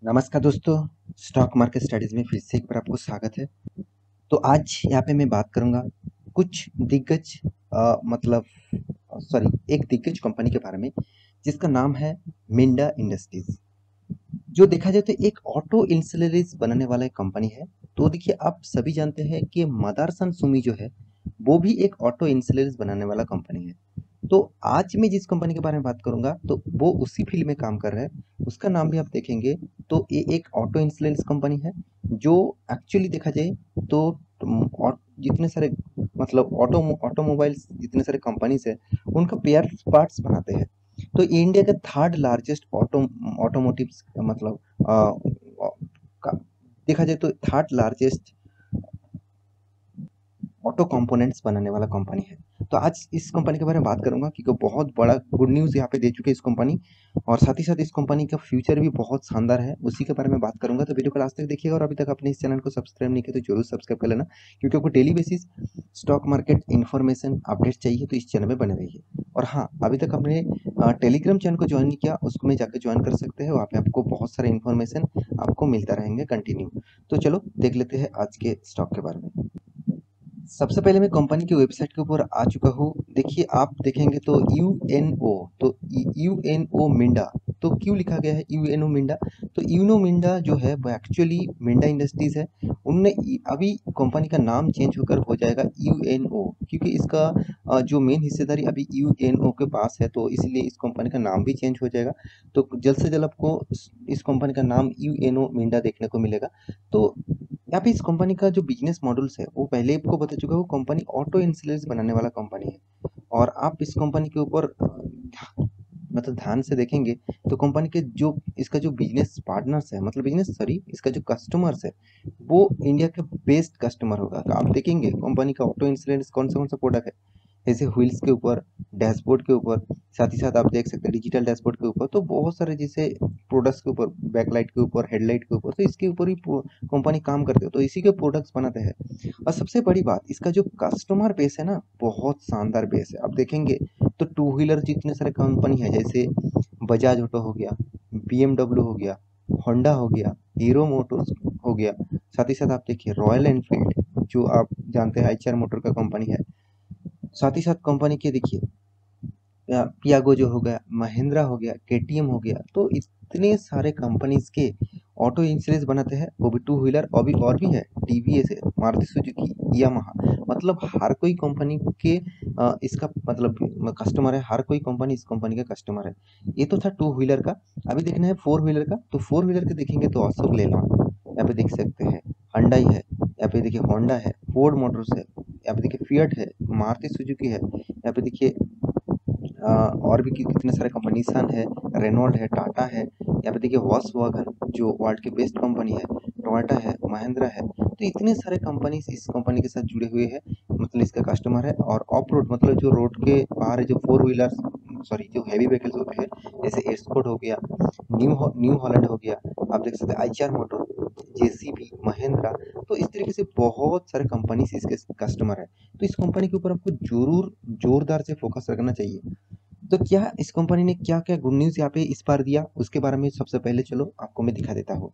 नमस्कार दोस्तों, stock market studies में फिर से एक बार आपको स्वागत है। तो आज यहाँ पे मैं बात करूँगा कुछ दिग्गज मतलब सॉरी एक दिग्गज कंपनी के बारे में जिसका नाम है मिंडा इंडस्ट्रीज़। जो देखा जाए तो एक ऑटो इंसुलेटर्स बनाने वाला एक कंपनी है। तो देखिए आप सभी जानते हैं कि मदरसन सुमी जो है वो भी एक ऑटो इंसुलेटर्स बनाने वाला कंपनी है। तो आज मैं जिस कंपनी के बारे में बात करूंगा तो वो उसी फील्ड में काम कर रहा है। उसका नाम भी आप देखेंगे तो ये एक ऑटो इंश्योरेंस कंपनी है जो एक्चुअली देखा जाए तो जितने सारे मतलब ऑटोमोबाइल्स जितने सारे कंपनीज है उनका पेयर पार्ट्स बनाते हैं। तो ये इंडिया का थर्ड लार्जेस्ट ऑटोमोटिव मतलब देखा जाए तो थर्ड लार्जेस्ट ऑटो कंपोनेंट्स बनाने वाला कंपनी है। तो आज इस कंपनी के बारे में बात करूंगा क्योंकि बहुत बड़ा गुड न्यूज़ यहाँ पे दे चुके हैं इस कंपनी। और साथ ही साथ इस कंपनी का फ्यूचर भी बहुत शानदार है, उसी के बारे में बात करूंगा। तो वीडियो को लास्ट तक देखिएगा और अभी तक अपने इस चैनल को सब्सक्राइब नहीं किया तो जरूर सब्सक्राइब कर लेना, क्योंकि आपको daily basis stock market information update चाहिए तो इस चैनल में बने रहिए। और हाँ, अभी तक अपने टेलीग्राम चैनल को ज्वाइन नहीं किया उसको में जाकर ज्वाइन कर सकते हैं, वहाँ पे आपको बहुत सारे इन्फॉर्मेशन आपको मिलता रहेंगे कंटिन्यू। तो चलो देख लेते हैं आज के स्टॉक के बारे में। सबसे पहले मैं कंपनी की वेबसाइट के ऊपर आ चुका हूँ। देखिए आप देखेंगे तो यूएनओ, तो यूएनओ मिंडा, तो क्यों लिखा गया है यूएनओ मिंडा? तो यूनो मिंडा जो है वो एक्चुअली मिंडा इंडस्ट्रीज है। उनने अभी कंपनी का नाम चेंज होकर हो जाएगा यूएनओ, क्योंकि इसका जो मेन हिस्सेदारी अभी यूएनओ के पास है, तो इसलिए इस कंपनी का नाम भी चेंज हो जाएगा। तो जल्द से जल्द आपको इस कंपनी का नाम यूएनओ मिंडा देखने को मिलेगा। तो यहाँ पे इस कंपनी का जो बिजनेस मॉडल्स है वो पहले आपको बता चुका हूँ। कंपनी ऑटो इंश्योरेंस बनाने वाला कंपनी है। और आप इस कंपनी के ऊपर मतलब ध्यान से देखेंगे तो कंपनी के जो इसका जो बिजनेस पार्टनर्स है, मतलब बिजनेस सॉरी इसका जो कस्टमर्स है वो इंडिया के बेस्ट कस्टमर होगा। तो आप देखेंगे कंपनी का ऑटो इंश्योरेंस कौन सा प्रोडक्ट है, जैसे व्हील्स के ऊपर, डैशबोर्ड के ऊपर, साथ ही साथ आप देख सकते हैं डिजिटल डैशबोर्ड के ऊपर, तो बहुत सारे जैसे प्रोडक्ट्स के ऊपर, बैकलाइट के ऊपर, हेडलाइट के ऊपर, तो इसके ऊपर ही कंपनी काम करते हो, तो इसी के प्रोडक्ट्स बनाते हैं। और सबसे बड़ी बात, इसका जो कस्टमर बेस है ना बहुत शानदार बेस है। आप देखेंगे तो टू व्हीलर जितने सारे कंपनी है, जैसे बजाज ऑटो हो गया, बीएमडब्ल्यू हो गया, होंडा हो गया, हीरो मोटर्स हो गया, साथ ही साथ आप देखिए रॉयल एनफील्ड जो आप जानते हैं आईचआर मोटर का कंपनी है। साथ ही साथ कंपनी के देखिए पियागो जो हो गया, महिंद्रा हो गया, केटीएम हो गया, तो इतने सारे कंपनीज के ऑटो इंश्योरेंस बनाते हैं, वो भी टू व्हीलर। और भी है टीवीएस है, मारुति सुजुकी, यामाहा, मतलब हर कोई कंपनी के इसका मतलब कस्टमर है। हर कोई कंपनी इस कंपनी का कस्टमर है। ये तो था टू व्हीलर का। अभी देखना है फोर व्हीलर का। तो फोर व्हीलर के देखेंगे तो अशोक लेलैंड यहाँ पे देख सकते हैं, हंडाई है, यहाँ पे देखिए होंडा है, फोर्ड मोटर्स है, यहाँ पे देखिए फिएट है, मारुति सुजुकी है, यहाँ पे देखिए और भी कितने सारे कंपनी, निसान है, रेनॉल्ट है, टाटा है, यहाँ पे देखिए वॉक्सवैगन जो वर्ल्ड की बेस्ट कंपनी है, टोयोटा है, महिंद्रा है। तो इतने सारे कंपनी इस कंपनी के साथ जुड़े हुए हैं, मतलब इसका कस्टमर है। और ऑफ रोड मतलब जो रोड के बाहर है, जो फोर व्हीलर सॉरी जो हैवी व्हीकल्स होते हैं, जैसे एस्कॉर्ट हो गया, न्यू हॉलैंड हो गया, आप देख सकते हैं आईचआर मोटर, जेसीबी, महिंद्रा, तो इस तरीके से बहुत सारे कंपनी इसके कस्टमर है। तो इस कंपनी के ऊपर आपको जरूर जोरदार से फोकस रखना चाहिए। तो क्या इस कंपनी ने क्या क्या गुड न्यूज़ यहाँ पे इस बार दिया, उसके बारे में सबसे पहले चलो आपको मैं दिखा देता हूँ।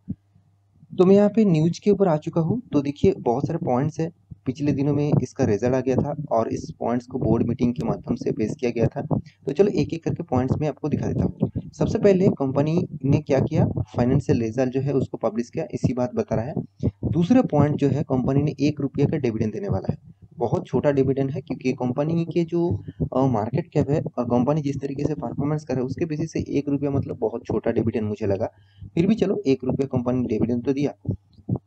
तो मैं यहाँ पे न्यूज के ऊपर आ चुका हूँ। तो देखिए बहुत सारे पॉइंट्स है, पिछले दिनों में इसका रिजल्ट आ गया था और इस पॉइंट्स को बोर्ड मीटिंग के माध्यम से पेश किया गया था। तो चलो एक एक करके पॉइंट्स में आपको दिखा देता हूँ। सबसे पहले कंपनी ने क्या किया, फाइनेंशियल रिजल्ट जो है उसको पब्लिश किया, इसी बात बता रहा है। दूसरा पॉइंट जो है, कंपनी ने 1 रुपये का डिविडेंड देने वाला है। बहुत छोटा डिविडेंड है, क्योंकि कंपनी के जो मार्केट कैप है और कंपनी जिस तरीके से परफॉर्मेंस कर रहा है उसके बेसिस से 1 रुपया मतलब बहुत छोटा डिविडेंड मुझे लगा। फिर भी चलो 1 रुपया कंपनी ने डिविडेंड तो दिया।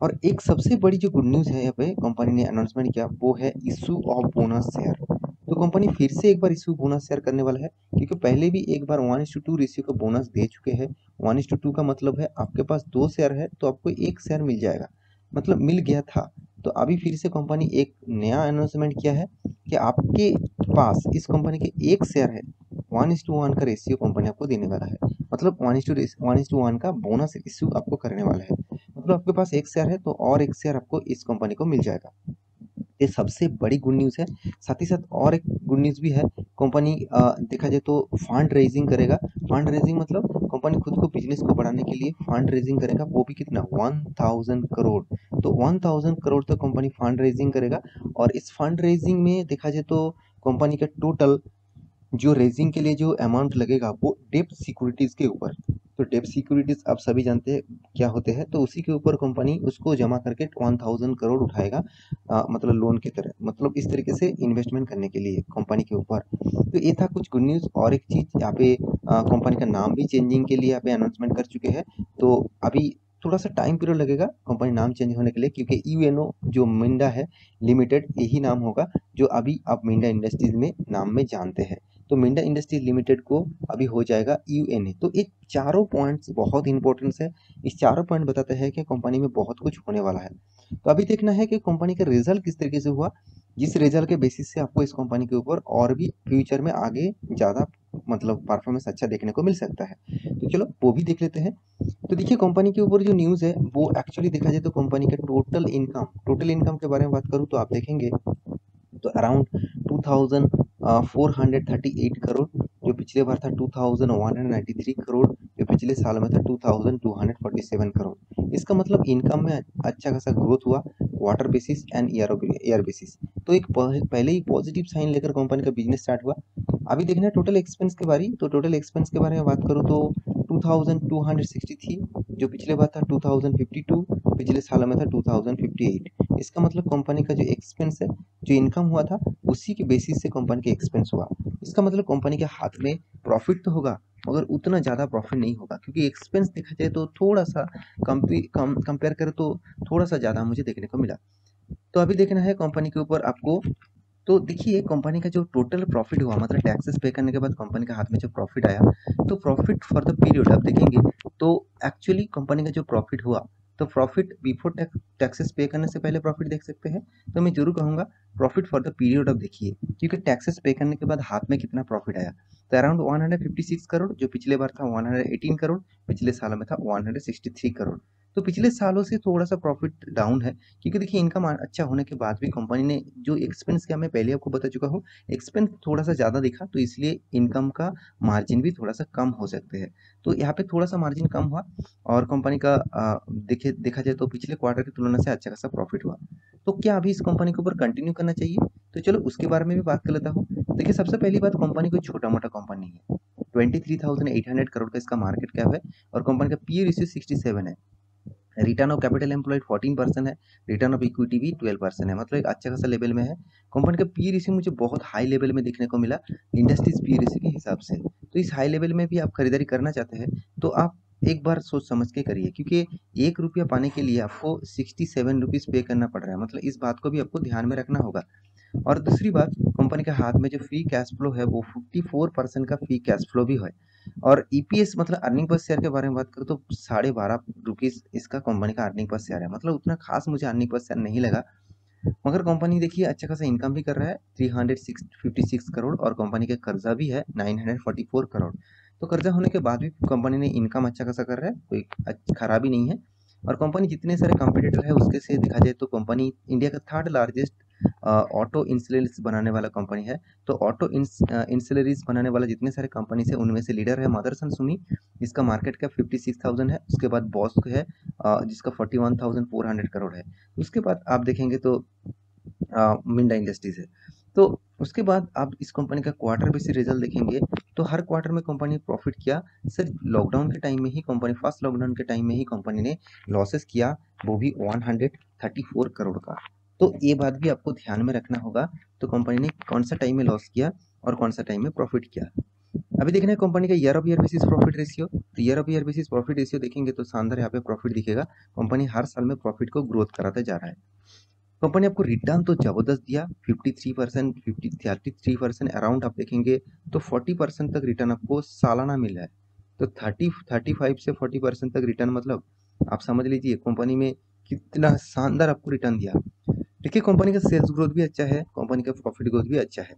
और एक सबसे बड़ी जो गुड न्यूज़ है यहाँ पे कंपनी ने अनाउंसमेंट किया, वो है इशू ऑफ बोनस शेयर। तो कंपनी फिर से एक बार इशू बोनस शेयर करने वाला है, क्योंकि पहले भी एक बार 1:2 रेशियो का बोनस दे चुके हैं। 1:2 का मतलब है आपके पास 2 शेयर है तो आपको 1 शेयर मिल जाएगा, मतलब मिल गया था। तो अभी फिर से कंपनी एक नया अनाउंसमेंट किया है कि आपके पास इस कंपनी के 1 शेयर है, 1:1 का रेशियो कंपनी आपको देने वाला है, मतलब 1:1 का बोनस इश्यू आपको करने वाला है। मतलब आपके पास 1 शेयर है तो और 1 शेयर आपको इस कंपनी को मिल जाएगा। ये सबसे बड़ी गुड न्यूज़ है। साथ ही साथ और एक गुड न्यूज़ भी है, कंपनी देखा जाए तो फंड रेजिंग करेगा। फंड रेजिंग मतलब कंपनी खुद को बिजनेस को बढ़ाने के लिए फंड रेजिंग करेगा, वो भी कितना 1000 करोड़। तो 1000 करोड़ तक कंपनी फंड रेजिंग करेगा। और इस फंड रेजिंग में देखा जाए तो कंपनी का टोटल जो रेजिंग के लिए जो अमाउंट लगेगा वो डेब्ट सिक्योरिटीज के ऊपर। तो डेब्ट सिक्योरिटीज आप सभी जानते हैं क्या होते हैं, तो उसी के ऊपर कंपनी उसको जमा करके 1000 करोड़ उठाएगा, मतलब लोन की तरह, मतलब इस तरीके से इन्वेस्टमेंट करने के लिए कंपनी के ऊपर। तो ये था कुछ गुड न्यूज़। और एक चीज़ यहाँ पे कंपनी का नाम भी चेंजिंग के लिए यहाँ पे अनाउंसमेंट कर चुके हैं। तो अभी थोड़ा सा टाइम पीरियड लगेगा कंपनी नाम चेंज होने के लिए, क्योंकि यूएनओ जो मिंडा है लिमिटेड यही नाम होगा जो अभी आप मिंडा इंडस्ट्रीज में नाम में जानते हैं। तो मिंडा इंडस्ट्रीज लिमिटेड को अभी हो जाएगा यूएनए। तो एक चारों पॉइंट्स बहुत इंपॉर्टेंट है। इस चारों पॉइंट बताते हैं कि कंपनी में बहुत कुछ होने वाला है। तो अभी देखना है कि कंपनी का रिजल्ट किस तरीके से हुआ, जिस रिजल्ट के बेसिस से आपको इस कंपनी के ऊपर और भी फ्यूचर में आगे ज़्यादा मतलब परफॉर्मेंस अच्छा देखने को मिल सकता है। तो चलो वो भी देख लेते हैं। तो देखिए कंपनी के ऊपर जो न्यूज़ है वो एक्चुअली देखा जाए तो कंपनी का टोटल इनकम के बारे में बात करूँ तो आप देखेंगे तो अराउंड 2438 करोड़, जो पिछले बार था 2193 करोड़, जो पिछले साल में था 2247 करोड़। इसका मतलब इनकम में अच्छा खासा ग्रोथ हुआ quarter basis and year basis. तो एक पहले ही पॉजिटिव साइन लेकर कंपनी का बिजनेस स्टार्ट हुआ। अभी देखना है टोटल एक्सपेंस के बारे में। तो टोटल एक्सपेंस के बारे में बात करूँ तो 2263, जो पिछले बार था 2052, पिछले साल में था 2058। इसका मतलब कंपनी का जो एक्सपेंस है, जो इनकम हुआ था उसी के बेसिस से कंपनी का एक्सपेंस हुआ। इसका मतलब कंपनी के हाथ में प्रॉफिट तो होगा मगर उतना ज़्यादा प्रॉफिट नहीं होगा, क्योंकि एक्सपेंस देखा जाए तो थोड़ा सा कंपेयर करें तो थोड़ा सा ज़्यादा मुझे देखने को मिला। तो अभी देखना है कंपनी के ऊपर आपको। तो देखिए कंपनी का जो टोटल प्रॉफिट हुआ, मतलब टैक्सेस पे करने के बाद कंपनी के हाथ में जो प्रॉफिट आया, तो प्रॉफिट फॉर द पीरियड आप देखेंगे तो एक्चुअली कंपनी का जो प्रॉफिट हुआ, तो प्रॉफिट बिफोर टैक्सेस पे करने से पहले प्रॉफिट देख सकते हैं। तो मैं जरूर कहूँगा प्रॉफिट फॉर द पीरियड आप देखिए, क्योंकि टैक्सेस पे करने के बाद हाथ में कितना प्रॉफिट आया। तो अराउंड 156 करोड़, जो पिछले बार था 118 करोड़, पिछले साल में था 163 करोड़। तो पिछले सालों से थोड़ा सा प्रॉफिट डाउन है, क्योंकि देखिए इनकम अच्छा होने के बाद भी कंपनी ने जो एक्सपेंस किया, मैं पहले आपको बता चुका हूँ, एक्सपेंस थोड़ा सा ज़्यादा दिखा, तो इसलिए इनकम का मार्जिन भी थोड़ा सा कम हो सकते हैं। तो यहाँ पे थोड़ा सा मार्जिन कम हुआ और कंपनी का देखा जाए तो पिछले क्वार्टर की तुलना से अच्छा खासा प्रॉफिट हुआ। तो क्या अभी इस कंपनी के ऊपर कंटिन्यू करना चाहिए? तो चलो उसके बारे में भी बात कर लेता हूँ। देखिए सबसे पहली बात, कंपनी कोई छोटा मोटा कंपनी नहीं है। 23,800 करोड़ का इसका मार्केट कैप है और कंपनी का पी रेशियो 67 है। रिटर्न ऑफ कैपिटल एम्प्लॉयड 14% है, रिटर्न ऑफ इक्विटी भी 12% है, मतलब एक अच्छा खासा लेवल में है। कंपनी का पी रेशियो मुझे बहुत हाई लेवल में देखने को मिला इंडस्ट्रीज पी रेशियो के हिसाब से। तो इस हाई लेवल में भी आप खरीदारी करना चाहते हैं तो आप एक बार सोच समझ के करिए, क्योंकि 1 रुपया पाने के लिए आपको 67 रुपीज़ पे करना पड़ रहा है, मतलब इस बात को भी आपको ध्यान में रखना होगा। और दूसरी बात, कंपनी के हाथ में जो फ्री कैश फ्लो है वो 54% का फ्री कैश फ्लो भी है। और ईपीएस मतलब अर्निंग पर शेयर के बारे में बात करूँ तो 12.5 रुपीज़ इसका कंपनी का अर्निंग पर शेयर है, मतलब उतना खास मुझे अर्निंग पर शेयर नहीं लगा। मगर कंपनी देखिए अच्छा खासा इनकम भी कर रहा है 356 करोड़, और कंपनी का कर्जा भी है 944 करोड़। तो कर्जा होने के बाद भी कंपनी ने इनकम अच्छा खासा कर रहा है, कोई खराबी नहीं है। और कंपनी जितने सारे कंपटीटर है उसके से देखा जाए तो कंपनी इंडिया का थर्ड लार्जेस्ट ऑटो इंसुलेंस बनाने वाला कंपनी है। तो ऑटो इंसुलरीज बनाने वाला जितने सारे कंपनी है उनमें से लीडर है मदरसन सुमी, जिसका मार्केट कैप 56,000 है। उसके बाद बॉस्क है जिसका 41,400 करोड़ है। उसके बाद आप देखेंगे तो मिंडा इंडस्ट्रीज है। तो उसके बाद आप इस कंपनी का क्वार्टर बेसिस रिजल्ट देखेंगे तो हर क्वार्टर में कंपनी प्रॉफिट किया। सर लॉकडाउन के टाइम में ही कंपनी, फर्स्ट लॉकडाउन के टाइम में ही कंपनी ने लॉसेस किया, वो भी 134 करोड़ का। तो ये बात भी आपको ध्यान में रखना होगा, तो कंपनी ने कौन सा टाइम में लॉस किया और कौन सा टाइम में प्रॉफिट किया। अभी देखना है कंपनी का year of year basis profit ratio. तो year of year basis profit ratio देखेंगे तो शानदार यहाँ पे प्रॉफिट दिखेगा। कंपनी हर साल में प्रॉफिट को ग्रोथ कराते जा रहा है। कंपनी आपको रिटर्न तो जबरदस्त दिया 53%, 33% अराउंड आप देखेंगे तो 40% तक रिटर्न आपको सालाना मिल रहा है। तो 35 से 40% तक रिटर्न, मतलब आप समझ लीजिए कंपनी में कितना शानदार आपको रिटर्न दिया। देखिए कंपनी का सेल्स ग्रोथ भी अच्छा है, कंपनी का प्रॉफिट ग्रोथ भी अच्छा है।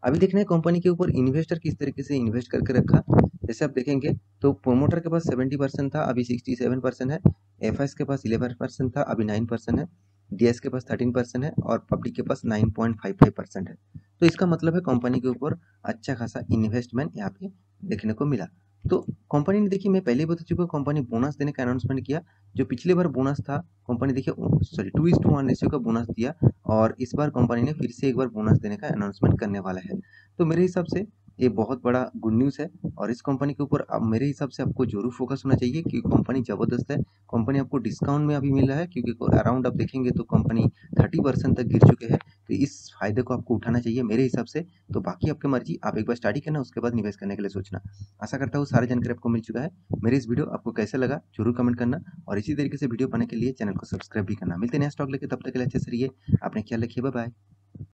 अभी देखना है कंपनी के ऊपर इन्वेस्टर किस तरीके से इन्वेस्ट करके रखा। जैसे आप देखेंगे तो प्रोमोटर के पास 70% था, अभी 67% है। एफएस के पास 11% था, अभी 9% है। डीएस के पास 13% है और पब्लिक के पास 9.55% है। तो इसका मतलब है कंपनी के ऊपर अच्छा खासा इन्वेस्टमेंट यहाँ पे देखने को मिला। तो कंपनी ने देखिए मैं पहले ही बता चुका हूँ कंपनी बोनस देने का अनाउंसमेंट किया। जो पिछले बार बोनस था कंपनी देखिए 2:1 रेशियो का बोनस दिया और इस बार कंपनी ने फिर से एक बार बोनस देने का अनाउंसमेंट करने वाला है। तो मेरे हिसाब से ये बहुत बड़ा गुड न्यूज़ है और इस कंपनी के ऊपर अब मेरे हिसाब से आपको ज़रूर फोकस होना चाहिए क्योंकि कंपनी ज़बरदस्त है। कंपनी आपको डिस्काउंट में अभी मिल रहा है क्योंकि अराउंड आप देखेंगे तो कंपनी 30% तक गिर चुके हैं। तो इस फ़ायदे को आपको उठाना चाहिए मेरे हिसाब से। तो बाकी आपकी मर्ज़ी, आप एक बार स्टडी करना उसके बाद निवेश करने के लिए सोचना। आशा करता हूँ सारी जानकारी आपको मिल चुका है। मेरी इस वीडियो आपको कैसे लगा ज़रूर कमेंट करना और इसी तरीके से वीडियो पाने के लिए चैनल को सब्सक्राइब भी करना। मिलते हैं नया स्टॉक लेके, तब तक के लिए अच्छे से रहिए। अपना ख्याल रखिए। Bye bye.